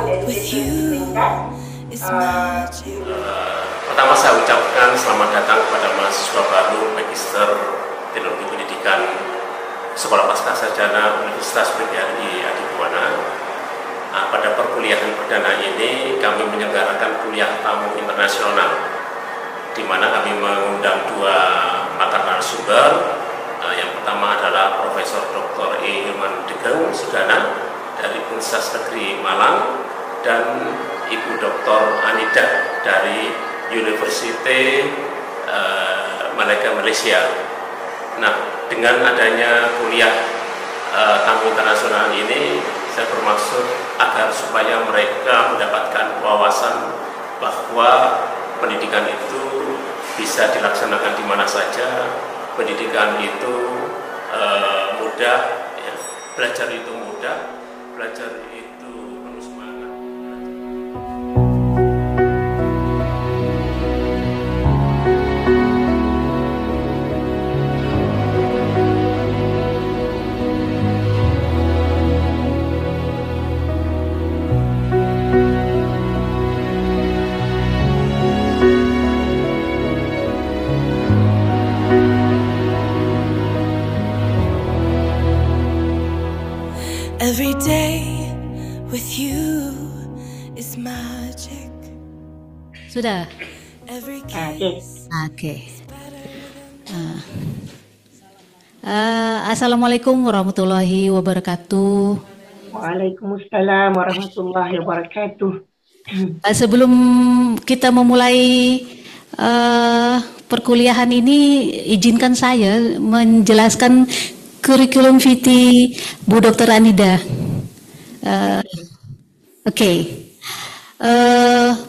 With you is magic. Pertama saya ucapkan selamat datang kepada mahasiswa baru Magister Teknologi Pendidikan Sekolah Pascasarjana Universitas PGRI Adibuana. Pada perkuliahan perdana ini kami menyelenggarakan kuliah tamu internasional, di mana kami mengundang dua pakar narasumber. Yang pertama adalah Profesor Dr. E. Hilman Degeng Sudana dari Universitas Negeri Malang dan Ibu Dr. Anida dari University Malaka Malaysia. Nah, dengan adanya kuliah tamu internasional ini, saya bermaksud agar supaya mereka mendapatkan wawasan bahwa pendidikan itu bisa dilaksanakan di mana saja. Pendidikan itu mudah, ya. Belajar itu mudah, belajar itu penuh semangat. Every day with you is magic. Sudah? Every Okey. kiss. Oke. Assalamualaikum warahmatullahi wabarakatuh. Waalaikumsalam warahmatullahi wabarakatuh. Sebelum kita memulai perkuliahan ini, izinkan saya menjelaskan kurikulum vitae Bu Dr. Anida. Oke.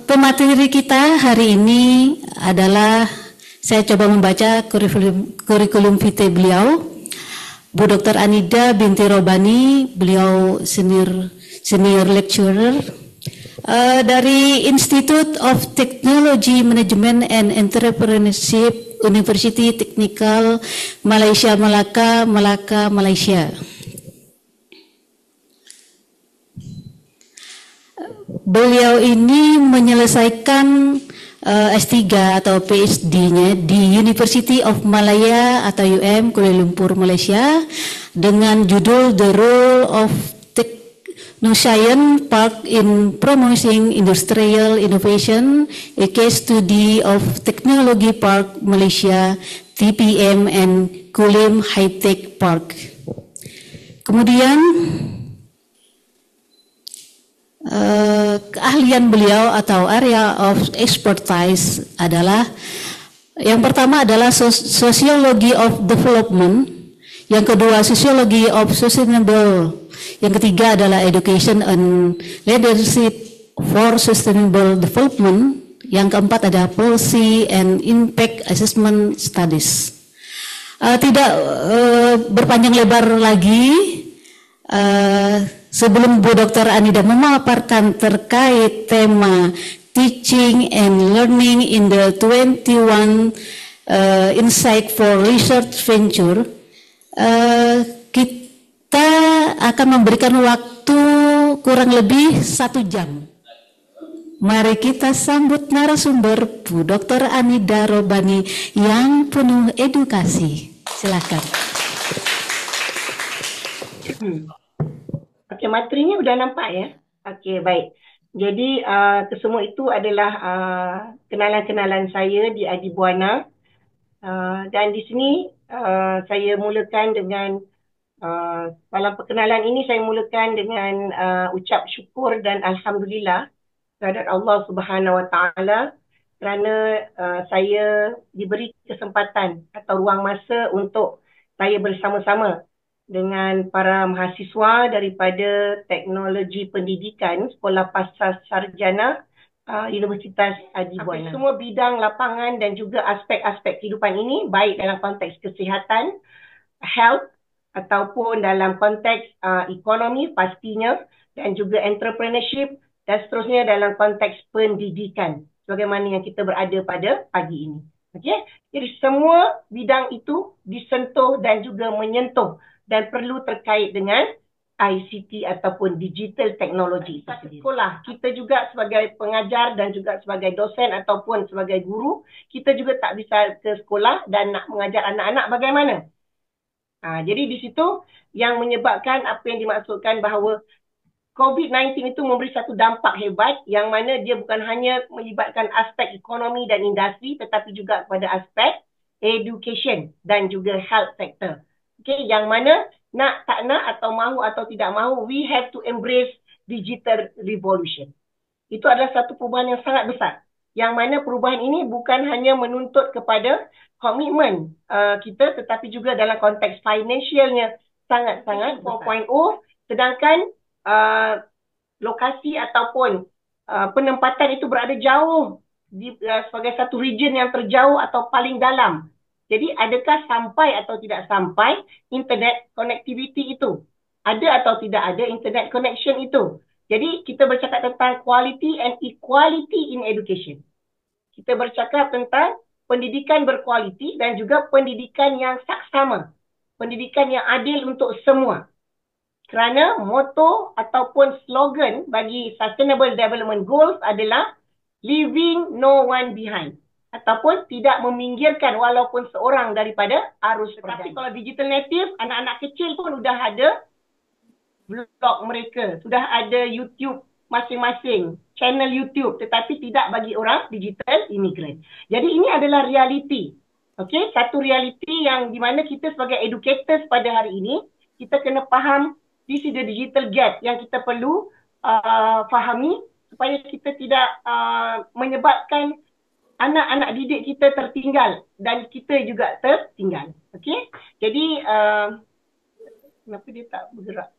Pemateri kita hari ini adalah, saya coba membaca kurikulum vitae beliau. Bu Dr. Anida binti Robani, beliau senior lecturer dari Institute of Technology Management and Entrepreneurship, University Technical Malaysia Melaka, Malaysia. Beliau ini menyelesaikan S3 atau PhD-nya di University of Malaya atau UM Kuala Lumpur, Malaysia, dengan judul The Role of Technoscience Park in Promoting Industrial Innovation, a Case Study of Technology Park Malaysia, TPM and Kulim High Tech Park. Kemudian keahlian beliau atau area of expertise adalah, yang pertama adalah Sociology of Development, yang kedua Sociology of Sustainable, yang ketiga adalah Education and Leadership for Sustainable Development, yang keempat ada Policy and Impact Assessment Studies. Tidak berpanjang lebar lagi, sebelum Bu Dr. Anida memaparkan terkait tema Teaching and Learning in the 21 Insight for Research Venture, kita akan memberikan waktu kurang lebih 1 jam. Mari kita sambut narasumber Bu Dr. Anida Robani yang penuh edukasi. Silakan. Okey, materinya sudah nampak ya? Okey, baik. Jadi kesemua itu adalah kenalan-kenalan saya di Adibuana. Dan di sini saya mulakan dengan dalam perkenalan ini saya mulakan dengan ucap syukur dan alhamdulillah kehadrat Allah Subhanahu Wa Taala kerana saya diberi kesempatan atau ruang masa untuk saya bersama-sama dengan para mahasiswa daripada Teknologi Pendidikan Sekolah Pascasarjana Universitas Adibuana. Semua bidang lapangan dan juga aspek-aspek kehidupan ini, baik dalam konteks kesihatan, health, ataupun dalam konteks ekonomi pastinya, dan juga entrepreneurship, dan seterusnya dalam konteks pendidikan, sebagaimana yang kita berada pada pagi ini. Okey, jadi semua bidang itu disentuh dan juga menyentuh dan perlu terkait dengan ICT ataupun digital teknologi itu sendiri. Sekolah, kita juga sebagai pengajar dan juga sebagai dosen ataupun sebagai guru, kita juga tak bisa ke sekolah dan nak mengajar anak-anak bagaimana. Jadi di situ yang menyebabkan apa yang dimaksudkan bahawa COVID-19 itu memberi satu dampak hebat yang mana dia bukan hanya melibatkan aspek ekonomi dan industri tetapi juga kepada aspek education dan juga health sector. Okay, yang mana nak tak nak atau mahu atau tidak mahu, we have to embrace digital revolution. Itu adalah satu perubahan yang sangat besar. Yang mana perubahan ini bukan hanya menuntut kepada komitmen kita tetapi juga dalam konteks financialnya sangat-sangat 4.0, sedangkan lokasi ataupun penempatan itu berada jauh sebagai satu region yang terjauh atau paling dalam. Jadi adakah sampai atau tidak sampai internet connectivity itu? Ada atau tidak ada internet connection itu? Jadi kita bercakap tentang quality and equality in education. Kita bercakap tentang pendidikan berkualiti dan juga pendidikan yang saksama. Pendidikan yang adil untuk semua. Kerana moto ataupun slogan bagi Sustainable Development Goals adalah leaving no one behind. Ataupun tidak meminggirkan walaupun seorang daripada arus perjalanan. Tapi kalau digital native, anak-anak kecil pun sudah ada blog mereka, sudah ada YouTube masing-masing, channel YouTube, tetapi tidak bagi orang digital immigrant. Jadi ini adalah realiti. Okay? Satu realiti yang di mana kita sebagai educators pada hari ini, kita kena faham this is the digital gap yang kita perlu fahami supaya kita tidak menyebabkan anak-anak didik kita tertinggal dan kita juga tertinggal. Okey? Jadi kenapa dia tak bergerak?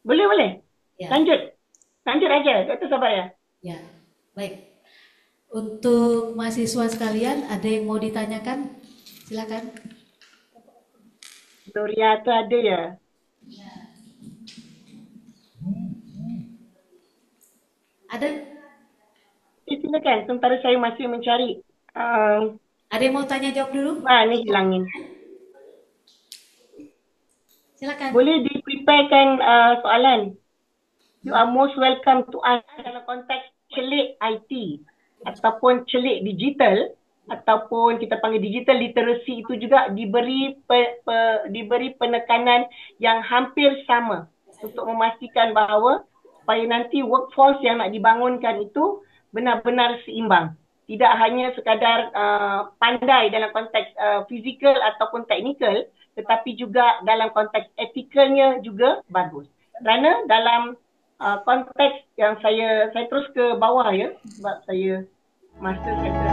Boleh. Ya. Lanjut aja. Dr. sabar ya. Ya, baik. Untuk mahasiswa sekalian, ada yang mau ditanyakan? Silakan. Gloria tu ada ya? Ada? Silakan, sementara saya masih mencari. Ada yang mau tanya jawab dulu? Ni hilangin. Silakan. Boleh di-preparekan soalan. You are most welcome to ask dalam konteks celik IT ataupun celik digital ataupun kita panggil digital literacy itu juga diberi penekanan yang hampir sama untuk memastikan bahawa supaya nanti workforce yang nak dibangunkan itu benar-benar seimbang. Tidak hanya sekadar pandai dalam konteks fizikal ataupun teknikal, tetapi juga dalam konteks etikalnya juga bagus. Kerana dalam konteks yang saya terus ke bawah ya, sebab saya master center.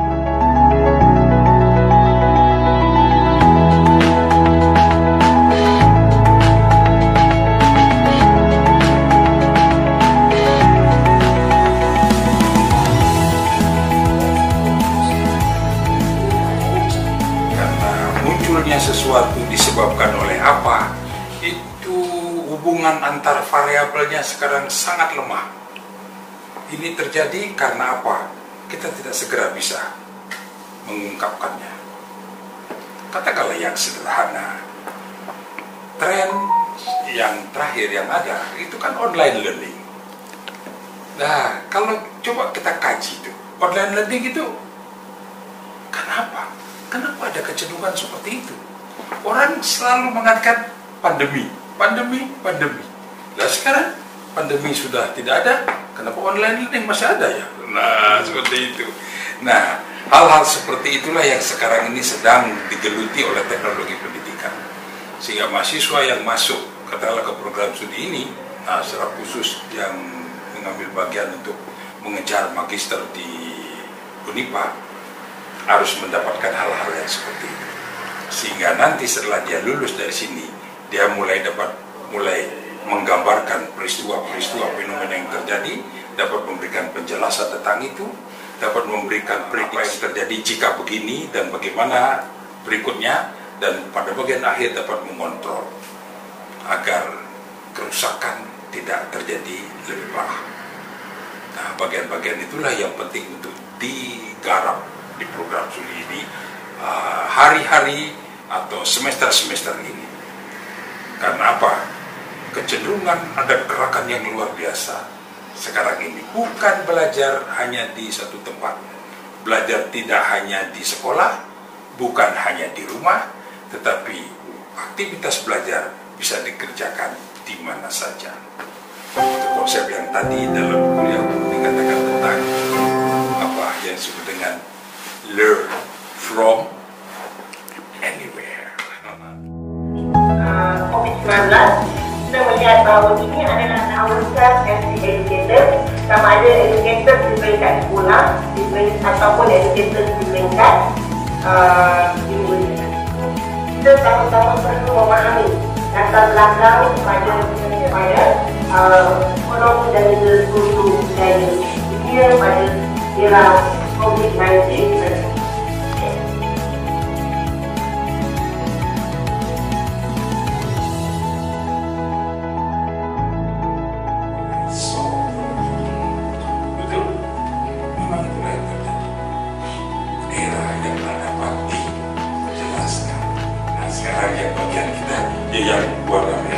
Sesuatu disebabkan oleh apa, itu hubungan antar variabelnya sekarang sangat lemah. Ini terjadi karena apa? Kita tidak segera bisa mengungkapkannya. Katakanlah yang sederhana, tren yang terakhir yang ada itu kan online learning. Nah, kalau coba kita kaji itu, online learning itu kenapa? Kenapa ada kecenderungan seperti itu? Orang selalu mengatakan pandemi. Nah sekarang pandemi sudah tidak ada, kenapa online learning masih ada ya? Nah seperti itu. Nah hal-hal seperti itulah yang sekarang ini sedang digeluti oleh teknologi pendidikan. Sehingga mahasiswa yang masuk katakanlah ke program studi ini, nah secara khusus yang mengambil bagian untuk mengejar magister di Unipa, harus mendapatkan hal-hal yang seperti itu. Sehingga nanti setelah dia lulus dari sini, dia mulai menggambarkan peristiwa-peristiwa fenomena yang terjadi, dapat memberikan penjelasan tentang itu, dapat memberikan prediksi yang terjadi jika begini dan bagaimana berikutnya, dan pada bagian akhir dapat mengontrol agar kerusakan tidak terjadi lebih parah. Nah, bagian-bagian itulah yang penting untuk digarap di program studi ini hari-hari atau semester-semester ini. Karena apa? Kecenderungan ada gerakan yang luar biasa sekarang ini. Bukan belajar hanya di satu tempat. Belajar tidak hanya di sekolah, bukan hanya di rumah, tetapi aktivitas belajar bisa dikerjakan di mana saja. Itu konsep yang tadi dalam kuliah dikatakan tentang apa yang disebut dengan learn from anywhere. COVID-19, kita melihat bahawa ini adalah naungan educator, sama ada educator di peringkat sekolah ataupun educator di peringkat universitas. Kita sama-sama perlu memahami latar belakang kepada ekonomi dan juga guru budaya dunia pada era COVID-19. Yang buat kami